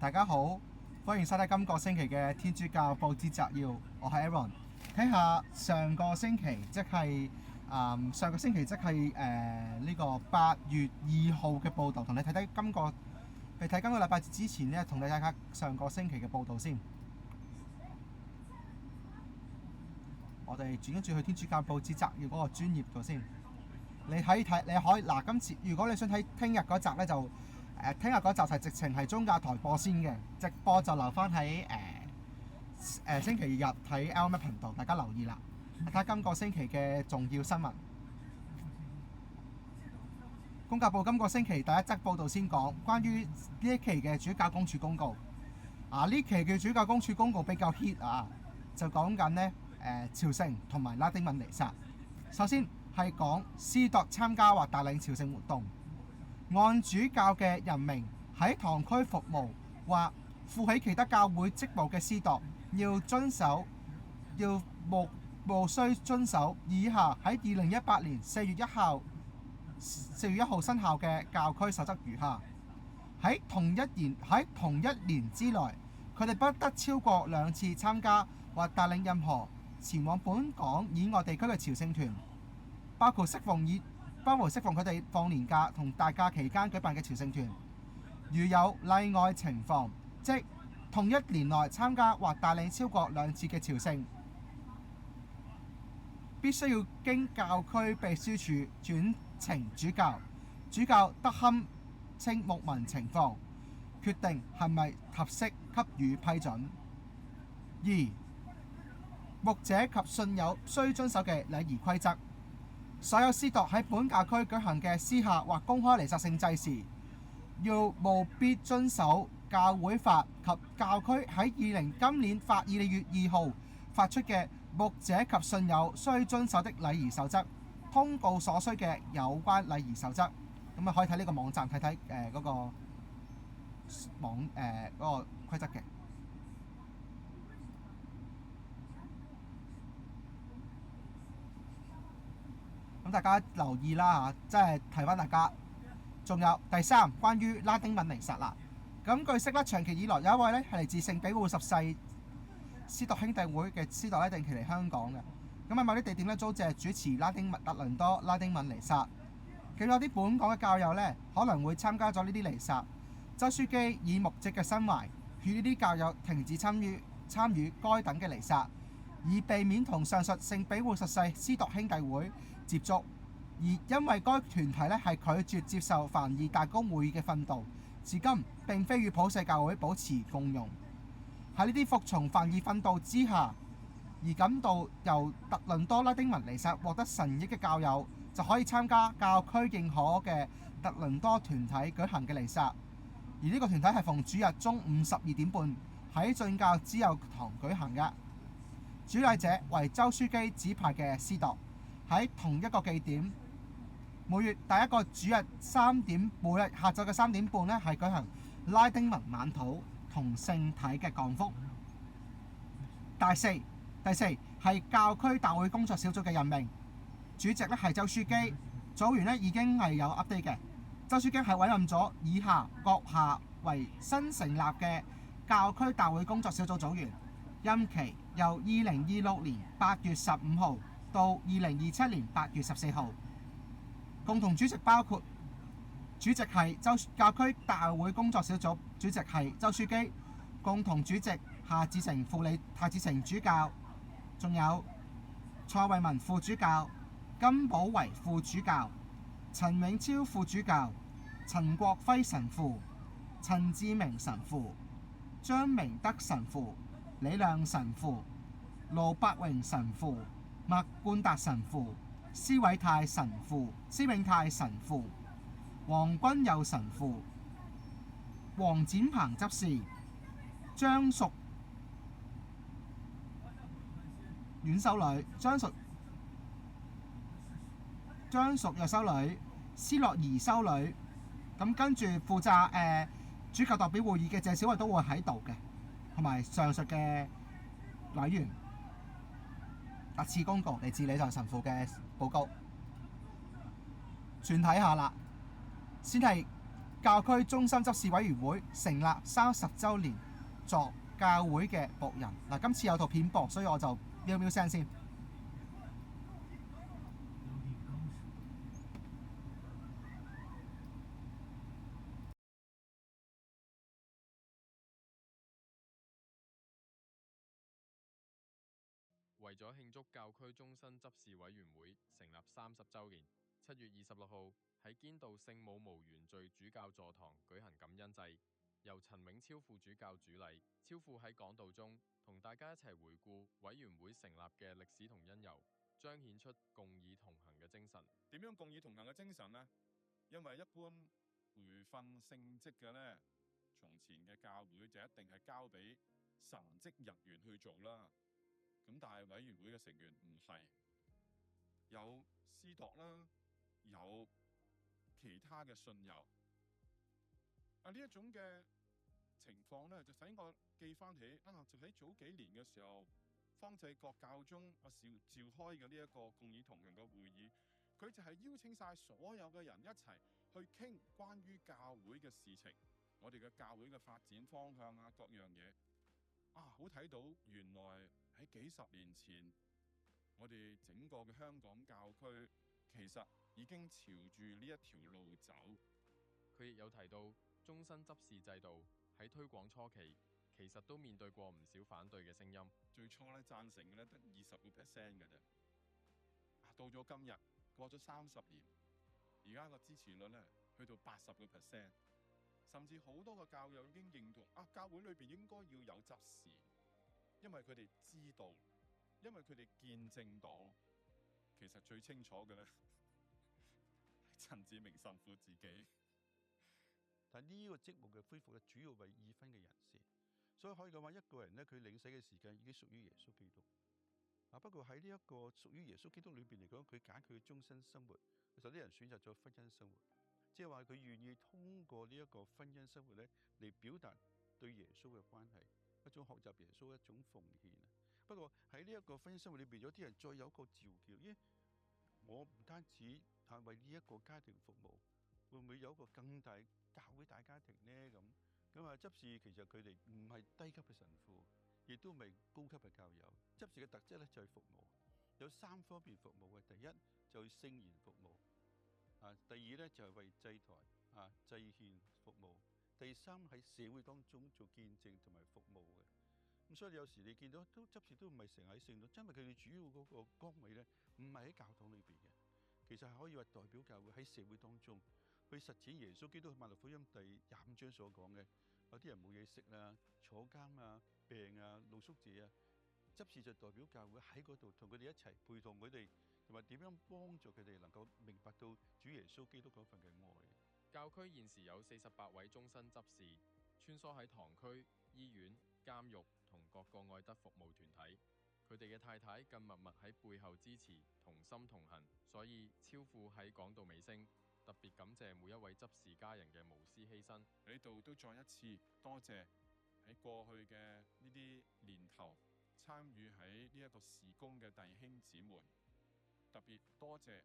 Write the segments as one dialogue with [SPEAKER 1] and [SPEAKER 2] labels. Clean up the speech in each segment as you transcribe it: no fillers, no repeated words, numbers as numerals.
[SPEAKER 1] 大家好，歡迎收睇今個星期嘅天主教報之摘要。我係 Aaron， 睇下上個星期即係呢個8月2號嘅報導，同你睇睇今個禮拜之前呢，同你睇下上個星期嘅報導先。我哋轉一轉去天主教報之摘要嗰個專頁度先。你可以嗱，今次如果你想睇聽日嗰集呢，就聽日嗰集係直情係宗教台播先嘅，直播就留翻喺星期日睇 LMAP 頻道，大家留意啦。睇下今個星期嘅重要新聞。公教報今個星期第一則報導先講關於呢一期嘅主教公署公告。呢期嘅主教公署公告比較 hit 就講緊呢朝聖同埋拉丁文彌撒。首先係講司鐸參加或帶領朝聖活動，按主教嘅任命喺堂區服務或負起其他教會職務嘅司鐸，務須遵守以下喺2018年4月1號生效嘅教區守則如下：喺同一年之內，佢哋不得超過2次參加或帶領任何前往本港以外地區嘅朝聖團，包括適逢佢哋放年假同大假期間舉辦嘅朝聖團。如有例外情況，即同一年內參加或帶領超過2次嘅朝聖，必須要經教區秘書處轉呈主教，主教得勘清牧民情況，決定係咪合適給予批准。2. 牧者及信友須遵守嘅禮儀規則。所有司鐸喺本教區舉行嘅私下或公開彌撒聖祭時，要務必遵守教會法及教區喺今年2月2號發出嘅牧者及信友須遵守的禮儀守則，通告所需嘅有關禮儀守則。咁可以睇呢個網站睇睇嗰個規則嘅。咁大家留意啦，即係提翻大家。仲有第3，關於拉丁文彌撒啦。咁據悉咧，長期以來有一位咧係嚟自聖庇護十世司鐸兄弟會嘅司鐸定期嚟香港嘅。咁喺某啲地點咧租借主持特倫多拉丁文彌撒。咁有啲本港嘅教友咧可能會參加咗呢啲彌撒。周樞機以牧職嘅心懷，勸呢啲教友停止參與該等嘅彌撒，以避免同上述聖庇護十世司鐸兄弟會接觸。而因為該團體咧係拒絕接受梵二大公會議嘅訓導，至今並非與普世教會保持共融。喺呢啲服從梵二訓導之下，而感到由特倫多拉丁文彌撒獲得神益嘅教友，就可以參加教區認可嘅特倫多團體舉行嘅彌撒。而呢個團體係逢主日中午12點半喺進教之友堂舉行嘅。主禮者為周樞機指派嘅司鐸，喺同一個祭點。每月第一個主日每日下晝嘅3點半係舉行拉丁文晚禱同聖體嘅降福。第四係教區大會工作小組嘅任命，主席係周樞機，組員已經係有 update 嘅。周樞機係委任咗以下閣下為新成立嘅教區大會工作小組組員，任期由2026年8月15號到2027年8月14號。共同主席包括主席係教區大會工作小組主席係周樞機，共同主席夏志誠主教，仲有蔡慧文副主教、金寶維副主教、陳永超副主教、陳國輝神父、陳志明神父、張明德神父、李亮神父、盧伯榮神父、麥冠達神父、施永泰神父、黃君佑神父、黃展鵬執事、張淑院修女、張淑若修女、施樂儀修女。咁跟住負責主教代表會議嘅謝小慧都會喺度嘅，同埋上述嘅委員。特次公告嚟自理堂神父嘅報告，轉睇下啦。先係教區中心執事委員會成立30週年，作教會嘅僕人。嗱，今次有套片播，所以我就喵喵聲先。
[SPEAKER 2] 為咗慶祝教區中心執事委員會成立30週年，7月26號喺堅道聖母無原罪主教座堂舉行感恩祭，由陳永超副主教主禮。超副喺講道中同大家一齊回顧委員會成立嘅歷史同因由，彰顯出共議同行嘅精神。
[SPEAKER 3] 點樣共議同行嘅精神呢？因為一般培訓聖職嘅呢，從前嘅教會就一定係交俾神職人員去做啦。咁但係委員會嘅成員唔係，有司鐸啦，有其他嘅信友。呢一種嘅情況咧，就使我記翻起就喺早幾年嘅時候，方濟各教宗召開嘅呢一個共議同行嘅會議，佢就係邀請晒所有嘅人一齊去傾關於教會嘅事情，我哋嘅教會嘅發展方向啊，各樣嘢好睇到原來喺幾十年前，我哋整個嘅香港教區其實已經朝住呢一條路走。
[SPEAKER 2] 佢亦有提到，終身執事制度喺推廣初期，其實都面對過唔少反對嘅聲音。
[SPEAKER 3] 最初咧贊成嘅咧得20% 嘅啫，到咗今日過咗30年，而家個支持率咧去到80%，甚至好多個教友已經認同教會裏邊應該要有執事。因為佢哋知道，因為佢哋見證到，其實最清楚嘅咧係陳志明神父自己。
[SPEAKER 4] 但呢個職務嘅恢復咧，主要為已婚嘅人士，所以可以講話一個人咧，佢領洗嘅時間已經屬於耶穌基督。不過喺呢一個屬於耶穌基督裏邊嚟講，佢揀佢嘅終身生活，其實啲人選擇咗婚姻生活，即係話佢願意通過呢一個婚姻生活咧嚟表達對耶穌嘅關係。一種學習耶穌，一種奉獻。不過喺呢一個婚姻生活裏邊，有啲人再有一個召叫，我唔單止係為呢一個家庭服務，會唔會有一個更大教會大家庭呢？咁執事其實佢哋唔係低級嘅神父，亦都唔係高級嘅教友。執事嘅特質咧就係服務，有3方面服務嘅。第一就係聖言服務，第二咧就係為祭台祭獻服務。第3喺社會當中做見證同埋服務嘅。咁所以有時你見到執事都唔係成日喺聖堂，因為佢哋主要嗰個崗位咧唔係喺教堂裏邊嘅，其實係可以話代表教會喺社會當中去實踐耶穌基督馬太福音第25章所講嘅，有啲人冇嘢食啦、坐監啊、病啊、露宿者啊，執事就代表教會喺嗰度同佢哋一齊陪同佢哋，同埋點樣幫助佢哋能夠明白到主耶穌基督嗰份嘅愛。
[SPEAKER 2] 教區現時有48位終身執事，穿梭喺堂區、醫院、監獄同各個愛德服務團體。佢哋嘅太太更默默喺背後支持，同心同行。所以超副喺講道尾聲，特別感謝每一位執事家人嘅無私犧牲。
[SPEAKER 3] 喺度都再一次多謝喺過去嘅呢啲年頭參與喺呢一個事工嘅弟兄姊妹，特別多謝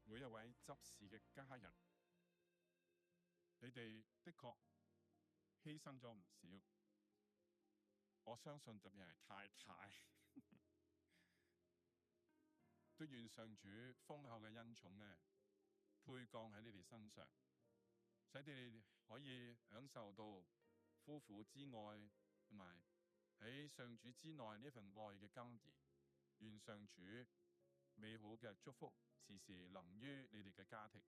[SPEAKER 3] 每一位執事嘅家人。你哋的確犧牲咗唔少，我相信特別係太太都願上主豐厚嘅恩寵呢，配降喺你哋身上，使你哋可以享受到夫婦之愛，同埋喺上主之內呢份愛嘅甘飴。願上主美好嘅祝福時時臨於你哋嘅家庭。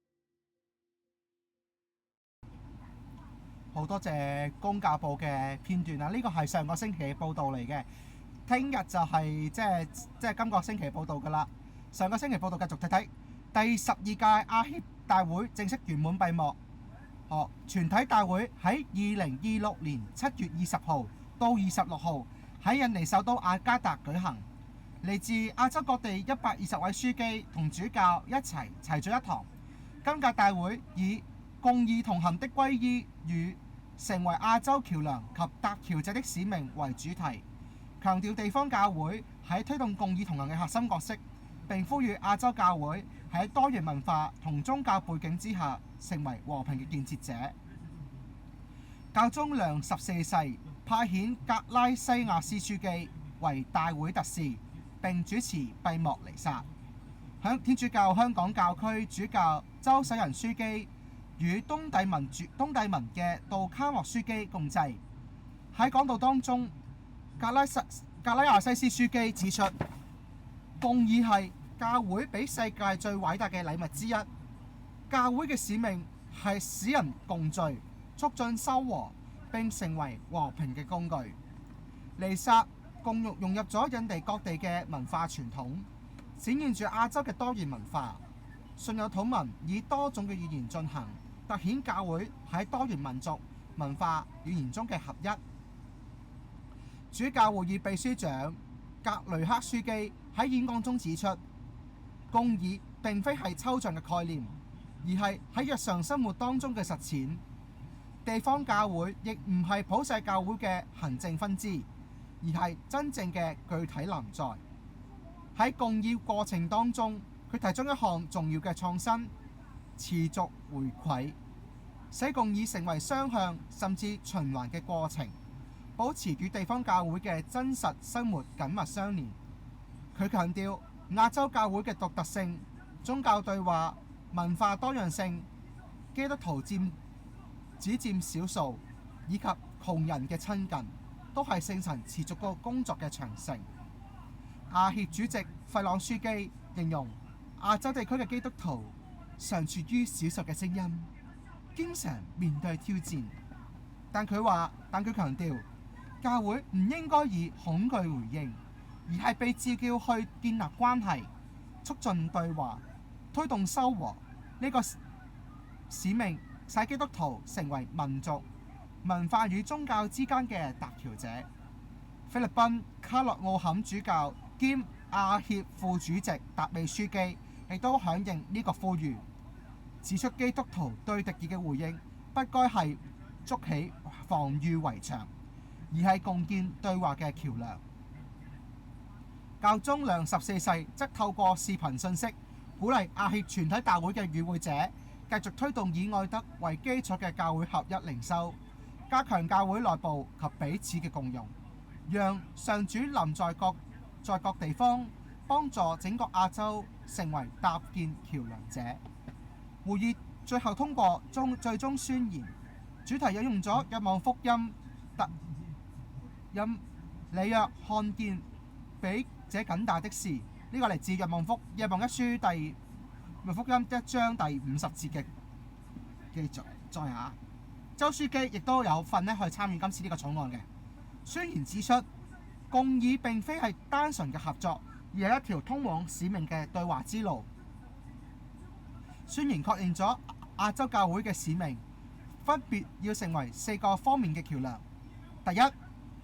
[SPEAKER 1] 好多謝公教報嘅片段啦，呢個係上個星期嘅報導嚟嘅。聽日就係即係今個星期報導噶啦。上個星期報導繼續睇睇第12屆亞協大會正式圓滿閉幕。全體大會喺2026年7月20號到26號喺印尼首都雅加達舉行。嚟自亞洲各地120位書記同主教一齊齊聚一堂。今屆大會以共議同行的歸依與成為亞洲橋梁及搭橋者的使命為主題，強調地方教會喺推動共議同行嘅核心角色，並呼籲亞洲教會喺多元文化同宗教背景之下成為和平嘅建設者。教宗良14世派遣格拉西亞斯書記為大會特使，並主持閉幕彌撒。天主教香港教區主教周守仁書記與東帝汶嘅杜卡莫書記共祭。喺講道當中，格拉亞西斯書記指出，公義係教會俾世界最偉大嘅禮物之一。教會嘅使命係使人共聚，促進修和，並成為和平嘅工具。彌撒共融入咗印地各地嘅文化傳統，展現住亞洲嘅多元文化。信友禱文以多種嘅語言進行，凸顯教會喺多元民族文化語言中嘅合一。主教會議秘書長格雷克書記喺演講中指出，公義並非係抽象嘅概念，而係喺日常生活當中嘅實踐。地方教會亦唔係普世教會嘅行政分支，而係真正嘅具體臨在。喺共議過程當中，佢提出一項重要嘅創新：持續回饋，使共議成為雙向甚至循環嘅過程，保持與地方教會嘅真實生活緊密相連。佢強調亞洲教會嘅獨特性、宗教對話、文化多樣性、基督徒只佔少數，以及窮人嘅親近，都係聖神持續個工作嘅長城。亞協主席費朗書記形容亞洲地區嘅基督徒常處於少數嘅聲音，經常面對挑戰。但佢強調，教會唔應該以恐懼回應，而係被召叫去建立關係，促進對話，推動修和。呢個使命使基督徒成為民族、文化與宗教之間嘅搭橋者。菲律賓卡洛奧坎主教兼亞協副主席達美書記亦都響應呢個呼籲，指出基督徒對敵意嘅回應不該係築起防禦圍牆，而係共建對話嘅橋梁。教宗良14世則透過視頻信息，鼓勵亞協全體大會嘅與會者繼續推動以愛德為基礎嘅教會合一靈修，加強教會內部及彼此嘅共融，讓上主臨在各地方，幫助整個亞洲成為搭建橋梁者。會議最後通過最終宣言，主題引用咗《若望福音》你若看見比這更大的事，呢個嚟自《若望一書》若望福音1章第50節嘅記載下。周書記亦都有份去參與今次呢個草案嘅。宣言指出，共議並非係單純嘅合作，而係一條通往使命嘅對話之路。宣言確認咗亞洲教會嘅使命，分別要成為4個方面嘅橋梁。第一，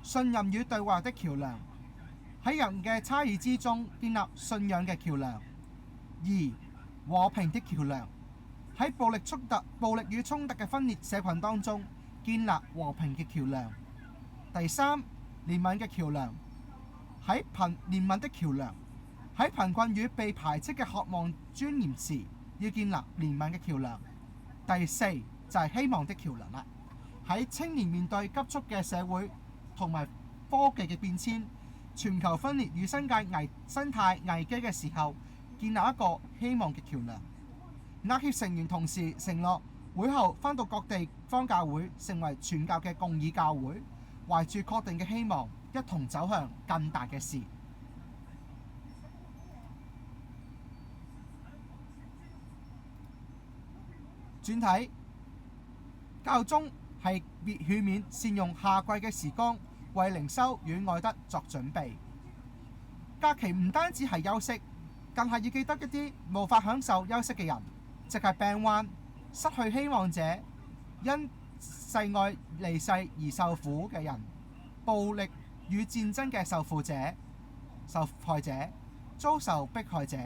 [SPEAKER 1] 信任與對話的橋梁，喺人嘅差異之中建立信仰嘅橋梁。2，和平的橋梁，喺暴力與衝突嘅分裂社群當中建立和平嘅橋梁。第3，憐憫嘅橋梁，憐憫的橋梁，喺貧困與被排斥嘅渴望尊嚴時，要建立憐憫嘅橋梁。第4，就係希望的橋梁啦，喺青年面對急速嘅社會同埋科技嘅變遷、全球分裂與生態危機嘅時候，建立一個希望嘅橋梁。亞協成員同時承諾會後返到各地方教會，成為全教嘅共議教會，懷住確定嘅希望，一同走向更大嘅事。轉睇教宗係勸勉善用夏季嘅時光，為靈修與愛德作準備。假期唔單止係休息，更係要記得一啲無法享受休息嘅人，即係病患、失去希望者、因世愛離世而受苦嘅人、暴力與戰爭嘅受害者、遭受迫害者、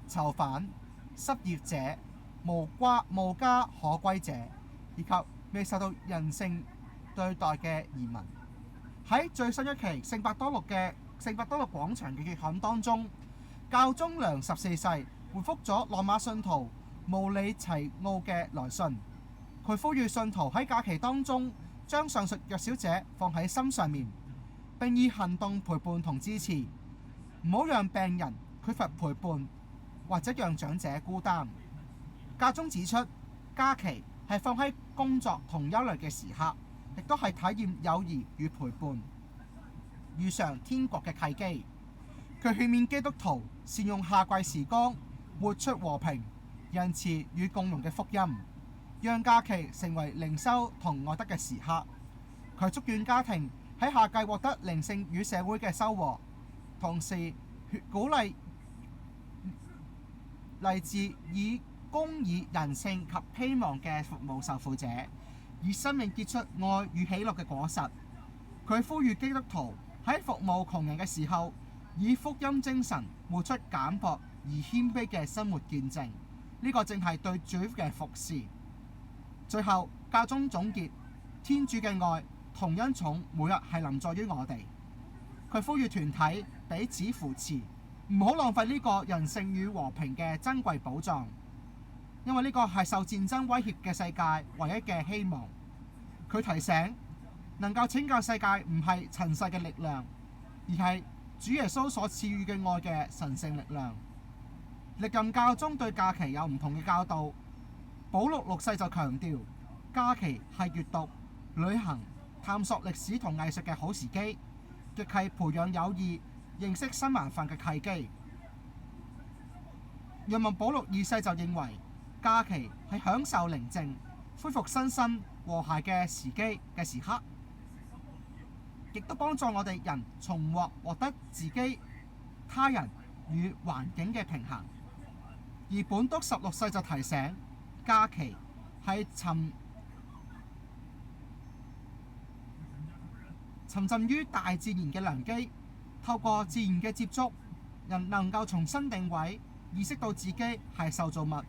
[SPEAKER 1] 囚犯、失業者、無家可歸者，以及未受到人性對待嘅移民。喺最新一期聖伯多祿廣場嘅月刊當中，教宗良14世回覆咗羅馬信徒穆里齊奧嘅來信，佢呼籲信徒喺假期當中將上述弱小者放喺心上面，並以行動陪伴同支持，唔好讓病人缺乏陪伴，或者讓長者孤單。教宗指出，假期係放喺工作同憂慮嘅時刻，亦都係體驗友誼與陪伴，遇上天國嘅契機。佢勸勉基督徒善用夏季時光，活出和平、仁慈與共融嘅福音，讓假期成為靈修同愛德嘅時刻。佢祝願家庭喺夏季獲得靈性與社會嘅收穫，同時鼓勵勵志以公義、人性及希望嘅服務受苦者，以生命結出愛與喜樂嘅果實。佢呼籲基督徒喺服務窮人嘅時候，以福音精神活出簡樸而謙卑嘅生活見證。呢個正係對主嘅服侍。最後，教宗總結：天主嘅愛同恩寵每日係臨在於我哋。佢呼籲團體彼此扶持，唔好浪費呢個人性與和平嘅珍貴寶藏，因為呢個係受戰爭威脅嘅世界唯一嘅希望。佢提醒，能夠拯救世界唔係塵世嘅力量，而係主耶穌所賜予嘅愛嘅神聖力量。歷任教宗對假期有唔同嘅教導。保祿六世就強調，假期係閱讀、旅行、探索歷史同藝術嘅好時機，亦係培養友誼、認識新文化嘅契機。若望保祿二世就認為，假期係享受寧靜、恢復身心和諧嘅時刻，亦都幫助我哋人重獲得自己、他人與環境嘅平衡。而本篤16世就提醒，假期係沉浸於大自然嘅良機，透過自然嘅接觸，人能夠重新定位，意識到自己係受造物，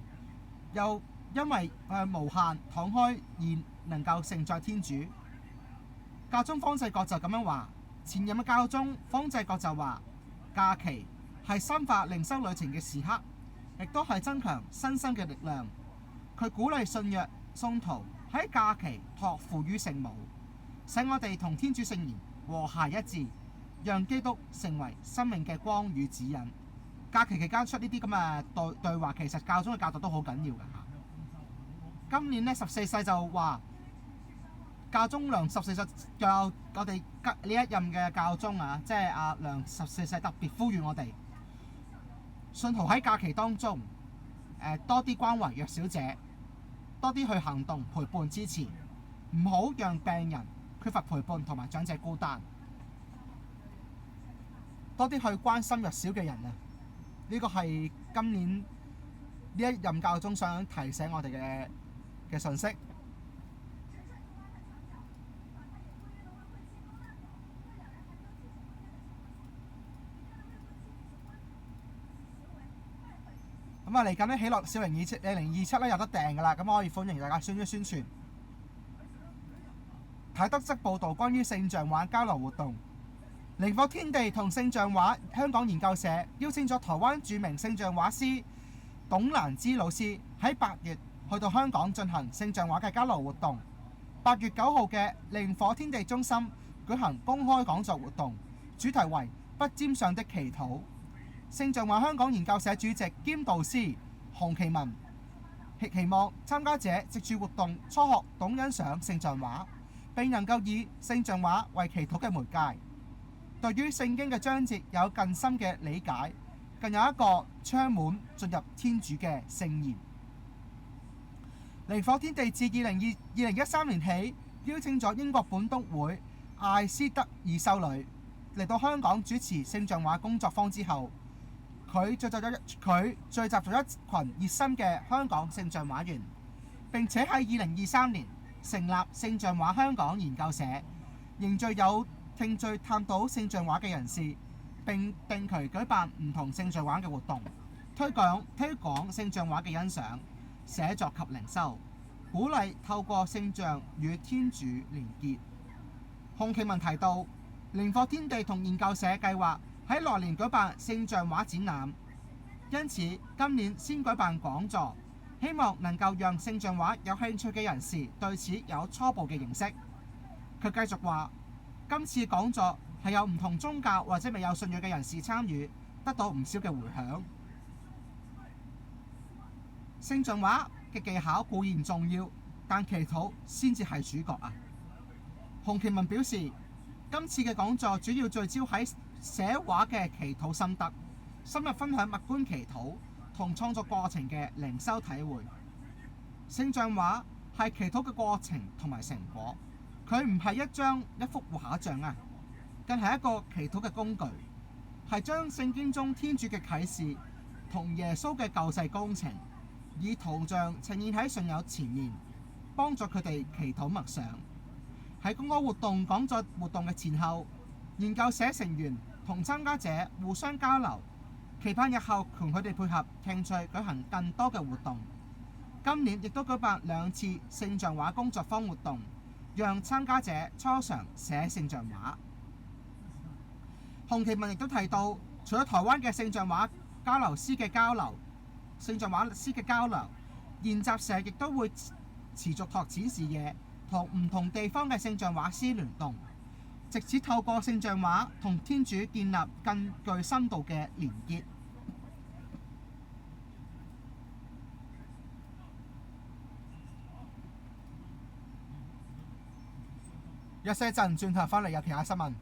[SPEAKER 1] 又因為無限敞開而能夠承載天主。教宗方濟各就咁樣話，前任嘅教宗方濟各就話，假期係深化靈修旅程嘅時刻，亦都係增強身心嘅力量。佢鼓勵信徒喺假期託付於聖母，使我哋同天主聖言和諧一致，讓基督成為生命嘅光與指引。假期期間出呢啲咁嘅對話，其實教宗嘅教導都好緊要㗎嚇。今年呢14世就話，教宗良14世教我哋呢一任嘅教宗啊，即係阿良14世特別呼籲我哋信徒喺假期當中多啲關懷弱小者，多啲去行動陪伴支持，唔好讓病人缺乏陪伴同埋長者孤單，多啲去關心弱小嘅人啊！呢個係今年呢一任教宗想提醒我哋嘅信息。咁啊，嚟緊咧喜樂小2027咧有得訂㗎啦，咁可以歡迎大家宣傳。睇得則報導關於聖像畫交流活動，靈火天地同聖像畫香港研究社邀請咗台灣著名聖像畫師董蘭芝老師喺8月去到香港進行聖像畫嘅交流活動。8月9號嘅靈火天地中心舉行公開講座活動，主題為不沾上的祈禱。聖像畫香港研究社主席兼導師洪其文亦期望參加者藉住活動初學懂欣賞聖像畫，並能夠以聖像畫為祈禱嘅媒介，對於聖經嘅章節有更深嘅理解，更有一個窗門進入天主嘅聖言。靈火天地自2013年起邀請咗英國本篤會艾斯德爾修女嚟到香港主持聖像畫工作坊之後，佢聚集咗一群熱心嘅香港聖像畫員，並且喺2023年成立聖像畫香港研究社，凝聚有興趣探討聖像畫嘅人士，並定期舉辦唔同聖像畫嘅活動，推廣聖像畫嘅欣賞、寫作及靈修，鼓勵透過聖像與天主連結。洪其文提到，靈火天地同研究社計劃喺來年舉辦聖像畫展覽，因此今年先舉辦講座，希望能夠讓聖像畫有興趣嘅人士對此有初步嘅認識。佢繼續話：今次講座係有唔同宗教或者未有信仰嘅人士參與，得到唔少嘅迴響。聖像畫嘅技巧固然重要，但祈禱先至係主角啊！洪其文表示，今次嘅講座主要聚焦喺寫畫嘅祈禱心得，深入分享默觀祈禱同創作過程嘅靈修體會。聖像畫係祈禱嘅過程同埋成果，佢唔係一幅畫像啊，更係一個祈禱嘅工具，係將聖經中天主嘅啟示同耶穌嘅救世工程，以圖像呈現喺信友前面，幫助佢哋祈禱默想。喺公開活動講座活動嘅前後，研究社成員同參加者互相交流，期盼日後同佢哋配合興趣舉行更多嘅活動。今年亦都舉辦2次聖像畫工作坊活動，讓參加者初嘗寫聖像畫。洪其文亦都提到，除咗台灣嘅聖像畫交流師嘅交流，聖像畫師嘅交流，研習社亦都會持續拓展視野，同唔同地方嘅聖像畫師聯動，藉此透過聖像畫同天主建立更具深度嘅連結。一些陣轉頭翻嚟有其他新聞。